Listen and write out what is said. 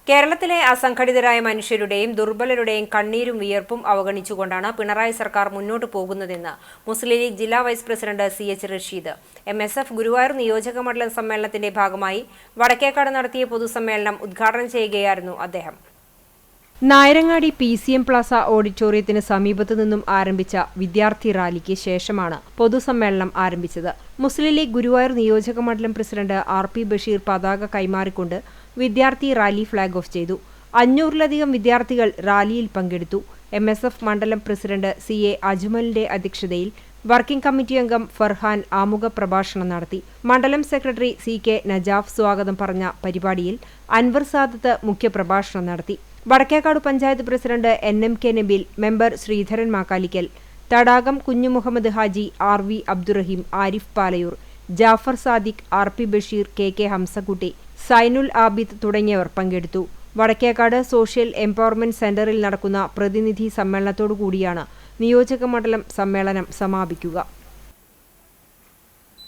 കേരളത്തിലെ അസംഘടിതരായ മനുഷ്യരുടെയും ദുർബലരുടെയും കണ്ണീരും വിയർപ്പും അവഗണിച്ചുകൊണ്ടാണ് പിണറായി സർക്കാർ മുന്നോട്ടു പോകുന്നതെന്ന് മുസ്ലിം ലീഗ് ജില്ലാ vice president CH Rasheed. MSF Guruvayur നിയോജകമണ്ഡലം സമ്മേളനത്തിന്റെ ഭാഗമായി വടക്കേക്കാട് നടത്തിയ പൊതുസമ്മേളനം ഉദ്ഘാടനം ചെയ്യുകയായിരുന്നു അദ്ദേഹം. നായരങ്ങാടി PCM പ്ലാസ ഓഡിറ്റോറിയത്തിന് സമീപത്തു നിന്നും ആരംഭിച്ച വിദ്യാർത്ഥി റാലിക്ക് ശേഷമാണ് പൊതുസമ്മേളനം ആരംഭിച്ചത്. മുസ്ലിം ലീഗ് ഗുരുവായൂർ നിയോജകമണ്ഡലം പ്രസിഡന്റ് RP ബഷീർ പതാക കൈമാറിക്കൊണ്ട് വിദ്യാർത്ഥി റാലി ഫ്ളാഗ് ഓഫ് ചെയ്തു. 500-ലധികം വിദ്യാർത്ഥികൾ റാലിയിൽ പങ്കെടുത്തു. MSF മണ്ഡലം പ്രസിഡന്റ് CA അജ്മലിന്റെ അധ്യക്ഷതയിൽ വർക്കിംഗ് കമ്മിറ്റി അംഗം ഫർഹാൻ ആമുഖ പ്രഭാഷണം നടത്തി. മണ്ഡലം സെക്രട്ടറി CK നജാഫ് സ്വാഗതം പറഞ്ഞ പരിപാടിയിൽ അൻവർ സാദത്ത് മുഖ്യപ്രഭാഷണം നടത്തി. Vadakkekad panchayat president NMK Nabeel, member Sreedharan Makkalikkal, തടാകം Kunjumuhammad Haji, RV Abdurahim, Arif Palayur, Jafar Sadiq, RP Basheer, KK Hamsakutty, Zainul Abid തുടങ്ങിയവർ പങ്കെടുത്തു. വടക്കേക്കാട് സോഷ്യൽ എംപവർമെന്റ് സെന്ററിൽ നടക്കുന്ന പ്രതിനിധി സമ്മേളനത്തോടുകൂടിയാണ് നിയോജകമണ്ഡലം സമ്മേളനം സമാപിക്കുക.